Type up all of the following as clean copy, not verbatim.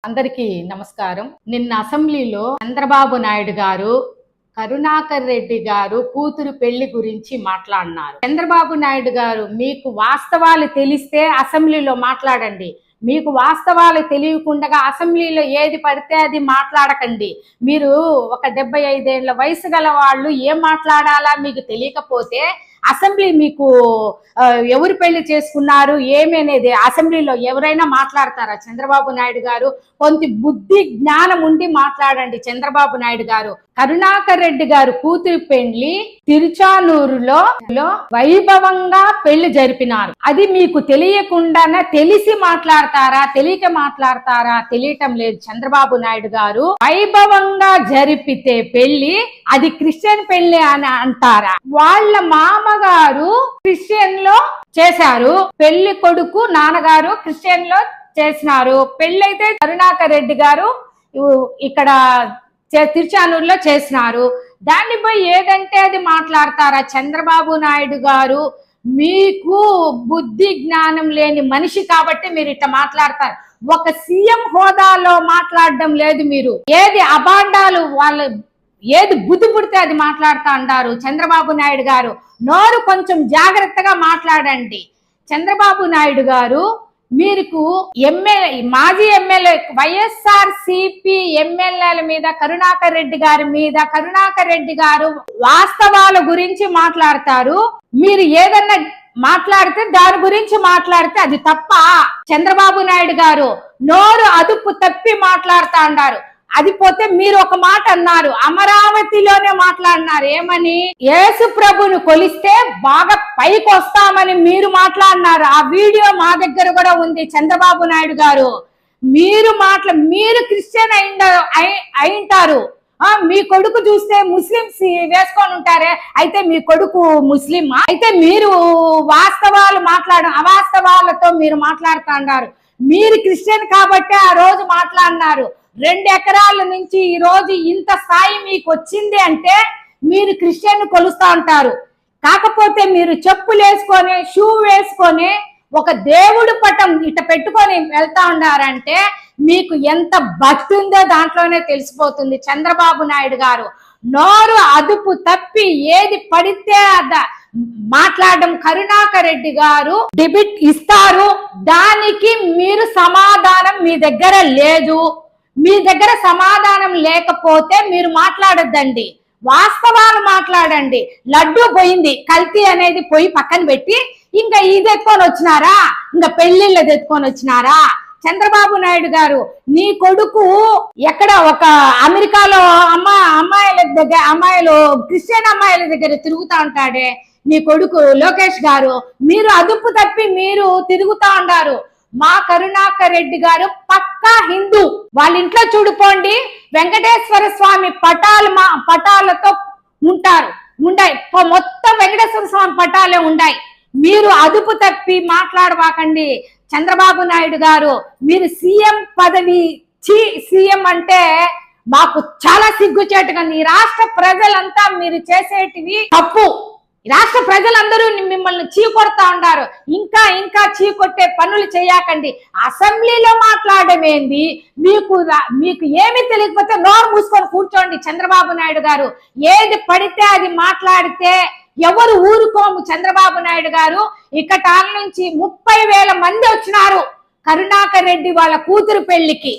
అందరికీ నమస్కారం. నిన్న అసెంబ్లీలో చంద్రబాబు నాయుడు గారు కరుణాకర్ రెడ్డి గారు కూతురు పెళ్లి గురించి మాట్లాడినారు. చంద్రబాబు నాయుడు గారు, మీకు వాస్తవాలు తెలిస్తే అసెంబ్లీలో మాట్లాడండి. మీకు వాస్తవాలు తెలియకుండా అసెంబ్లీలో ఏది పడితే అది మాట్లాడకండి. మీరు ఒక 75 ఏళ్ల వయసు గల వాళ్ళు ఏం మాట్లాడాలా మీకు తెలియకపోతే అసెంబ్లీ మీకు ఎవరు పెళ్లి చేసుకున్నారు ఏమి అనేది అసెంబ్లీలో ఎవరైనా మాట్లాడతారా? చంద్రబాబు నాయుడు గారు కొంత బుద్ధి జ్ఞానం ఉండి మాట్లాడండి. చంద్రబాబు నాయుడు గారు కరుణాకర్ రెడ్డి గారు కూతురు పెళ్లి తిరుచానూరులో వైభవంగా పెళ్లి జరిపినారు. అది మీకు తెలియకుండానే తెలిసి మాట్లాడతారా, తెలియక మాట్లాడతారా తెలియటం లేదు. చంద్రబాబు నాయుడు గారు వైభవంగా జరిపితే పెళ్లి అది క్రిస్టియన్ పెళ్లి అని అంటారా? వాళ్ళ మామగారు క్రిస్టియన్ లో చేశారు, పెళ్లి కొడుకు నాన్నగారు క్రిస్టియన్ లో చేసినారు. పెళ్ళైతే కరుణాకర్ రెడ్డి గారు ఇక్కడ తిరుచానూరులో చేసినారు. దాన్ని పోయి ఏదంటే అది మాట్లాడతారా? చంద్రబాబు నాయుడు గారు మీకు బుద్ధి జ్ఞానం లేని మనిషి కాబట్టి మీరు ఇట్లా మాట్లాడతారు. ఒక సీఎం హోదాలో మాట్లాడడం లేదు. మీరు ఏది అబాండాలు వాళ్ళు ఏది బుద్ధి పుడితే అది మాట్లాడుతా అంటారు. చంద్రబాబు నాయుడు గారు నోరు కొంచెం జాగ్రత్తగా మాట్లాడండి. చంద్రబాబు నాయుడు గారు మీకు మాజీ ఎమ్మెల్యే వైఎస్ఆర్ సిపి ఎమ్మెల్యేల మీద కరుణాకర్ రెడ్డి గారి మీద కరుణాకర్ రెడ్డి గారు వాస్తవాల గురించి మాట్లాడతారు. మీరు ఏదన్నా మాట్లాడితే దాని గురించి మాట్లాడితే అది తప్ప? చంద్రబాబు నాయుడు గారు నోరు అదుపు తప్పి మాట్లాడుతా అన్నారు. అది పోతే మీరు ఒక మాట అన్నారు, అమరావతిలోనే మాట్లాడినారు. ఏమని? యేసు ప్రభును కొలిస్తే బాగా పైకి వస్తామని మీరు మాట్లాడినారు. ఆ వీడియో మా దగ్గర కూడా ఉంది. చంద్రబాబు నాయుడు గారు మీరు క్రిస్టియన్ అయింటారు. మీ కొడుకు చూస్తే ముస్లింస్ వేసుకొని ఉంటారే, అయితే మీ కొడుకు ముస్లిం? అయితే మీరు వాస్తవాలు అవాస్తవాలతో మీరు మాట్లాడుతూ అన్నారు. మీరు క్రిస్టియన్ కాబట్టి ఆ రోజు మాట్లాడినారు. 2 ఎకరాల నుంచి ఈ రోజు ఇంత స్థాయి మీకు వచ్చింది అంటే మీరు క్రిస్టియన్ కొలుస్తా ఉంటారు. కాకపోతే మీరు చెప్పులు వేసుకొని షూ వేసుకొని ఒక దేవుడు పటం ఇట పెట్టుకొని వెళ్తా ఉన్నారంటే మీకు ఎంత భక్తి ఉందో దాంట్లోనే తెలిసిపోతుంది. చంద్రబాబు నాయుడు గారు నోరు అదుపు తప్పి ఏది పడితే మాట్లాడడం. కరుణాకర్ రెడ్డి గారు డిబిట్ ఇస్తారు, దానికి మీరు సమాధానం మీ దగ్గర లేదు. మీ దగ్గర సమాధానం లేకపోతే మీరు మాట్లాడొద్దండి, వాస్తవాలు మాట్లాడండి. లడ్డు పోయింది, కల్తీ అనేది పోయి పక్కన పెట్టి ఇంకా ఇది ఎత్తుకొని వచ్చినారా? ఇంకా పెళ్లిళ్ళది ఎత్తుకొని వచ్చినారా? చంద్రబాబు నాయుడు గారు నీ కొడుకు ఎక్కడ ఒక అమెరికాలో అమ్మాయిలు క్రిస్టియన్ అమ్మాయిల దగ్గర తిరుగుతా ఉంటాడే నీ కొడుకు లోకేష్ గారు. మీరు అదుపు తప్పి మీరు తిరుగుతా ఉన్నారు. మా కరుణాకర్ రెడ్డి గారు పక్కా హిందూ. వాళ్ళ ఇంట్లో చూడుకోండి, వెంకటేశ్వర స్వామి పటాలతో ఉండాయి. మొత్తం వెంకటేశ్వర స్వామి పటాలే ఉండాయి. మీరు అదుపు తప్పి మాట్లాడవాకండి. చంద్రబాబు నాయుడు గారు మీరు సీఎం పదవి సీఎం అంటే మాకు చాలా సిగ్గుచేటుగా. ఈ రాష్ట్ర ప్రజలంతా మీరు చేసేటివి తప్పు. రాష్ట్ర ప్రజలందరూ మిమ్మల్ని చీకొడతా ఉంటారు. ఇంకా చీకొట్టే పనులు చేయకండి. అసెంబ్లీలో మాట్లాడమేంది? మీకు ఏమి తెలియకపోతే నోరు మూసుకొని కూర్చోండి. చంద్రబాబు నాయుడు గారు ఏది పడితే అది మాట్లాడితే ఎవరు ఊరుకోము. చంద్రబాబు నాయుడు గారు ఇకటాల నుంచి 30,000 మంది వచ్చినారు కరుణాకర్ రెడ్డి వాళ్ళ కూతురు పెళ్లికి.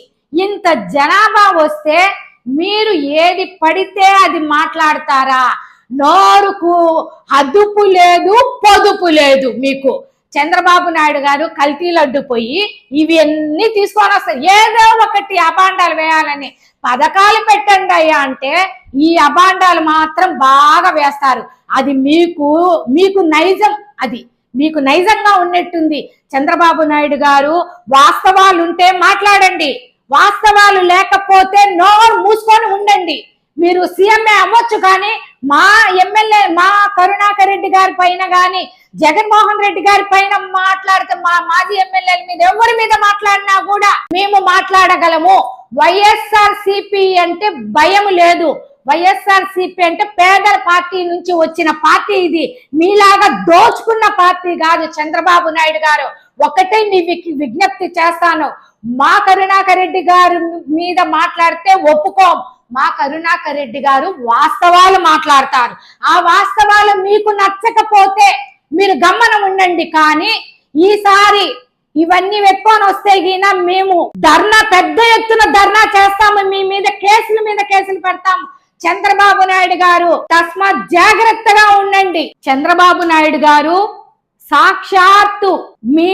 ఇంత జనాభా వస్తే మీరు ఏది పడితే అది మాట్లాడతారా? నోరుకు అదుపు లేదు, పొదుపు లేదు మీకు. చంద్రబాబు నాయుడు గారు కల్తీ లడ్డు పోయి ఇవన్నీ తీసుకొని వస్తారు. ఏదో ఒకటి అబాండాలు వేయాలని పథకాలు పెట్టండి అయ్యా అంటే ఈ అబాండాలు మాత్రం బాగా వేస్తారు. అది మీకు నైజం, అది మీకు నైజంగా ఉన్నట్టుంది. చంద్రబాబు నాయుడు గారు వాస్తవాలు ఉంటే మాట్లాడండి, వాస్తవాలు లేకపోతే నోరు మూసుకొని ఉండండి. మీరు సీఎంఏ అవ్వచ్చు, కానీ మా ఎమ్మెల్యే మా కరుణాకర్ రెడ్డి గారి పైన కానీ జగన్మోహన్ రెడ్డి గారి పైన మాట్లాడితే మా మాజీ ఎమ్మెల్యేల మీద ఎవరి మీద మాట్లాడినా కూడా మేము మాట్లాడగలము. వైఎస్ఆర్ సిపి అంటే భయం లేదు. వైఎస్ఆర్ సిపి అంటే పేదల పార్టీ నుంచి వచ్చిన పార్టీ. ఇది మీలాగా దోచుకున్న పార్టీ కాదు. చంద్రబాబు నాయుడు గారు ఒకటే మీ విజ్ఞప్తి చేస్తాను, మా కరుణాకర్ రెడ్డి గారి మీద మాట్లాడితే ఒప్పుకోం. మా కరుణాకర్ రెడ్డి గారు వాస్తవాలు మాట్లాడతారు. ఆ వాస్తవాలు మీకు నచ్చకపోతే మీరు గమ్మనం ఉండండి. కానీ ఈసారి ఇవన్నీ పెట్టుకొని వస్తే గిన మేము ధర్నా, పెద్ద ఎత్తున ధర్నా చేస్తాము. మీ మీద కేసులు పెడతాము. చంద్రబాబు నాయుడు గారు తస్మాత్ జాగ్రత్తగా ఉండండి. చంద్రబాబు నాయుడు గారు సాక్షాత్తు మీ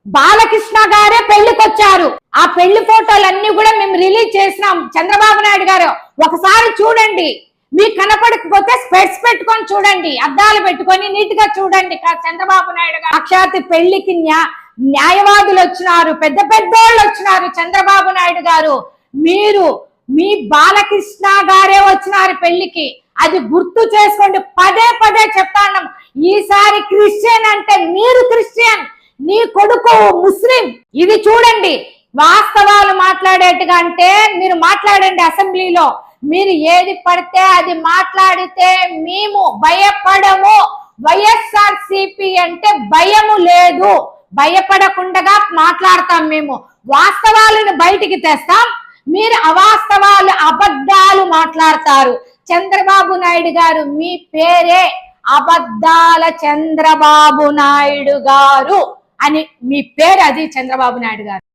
బాలకృష్ణ గారే పెళ్లికొచ్చారు. ఆ పెళ్లి ఫోటోలన్నీ కూడా మేము రిలీజ్ చేసినాం. చంద్రబాబు నాయుడు గారు ఒకసారి చూడండి. మీకు కనపడకపోతే స్పెట్స్ పెట్టుకొని చూడండి, అద్దాలు పెట్టుకొని నీట్ గా చూడండి. చంద్రబాబు నాయుడు గారు సాక్షాత్తు పెళ్లికి న్యాయవాదులు వచ్చినారు, పెద్ద పెద్దోళ్ళు వచ్చినారు. చంద్రబాబు నాయుడు గారు మీరు మీ బాలకృష్ణ గారే వచ్చినారు పెళ్లికి. అది గుర్తు చేసుకోండి. పదే పదే చెప్తాను. ఈసారి క్రిస్టియన్ అంటే మీరు క్రిస్టియన్, నీ కొడుకు ముస్లిం. ఇది చూడండి. వాస్తవాలు మాట్లాడేట్టుగా అంటే మీరు మాట్లాడండి అసెంబ్లీలో. మీరు ఏది పడితే అది మాట్లాడితే మేము భయపడము. వైఎస్ఆర్సీపీ అంటే భయము లేదు. భయపడకుండా మాట్లాడతాం. మేము వాస్తవాలను బయటికి తెస్తాం. మీరు అవాస్తవాలు, అబద్ధాలు మాట్లాడతారు. చంద్రబాబు నాయుడు గారు మీ పేరే అబద్ధాల చంద్రబాబు నాయుడు గారు అని మీ పేరు. అది చంద్రబాబు నాయుడు గారు.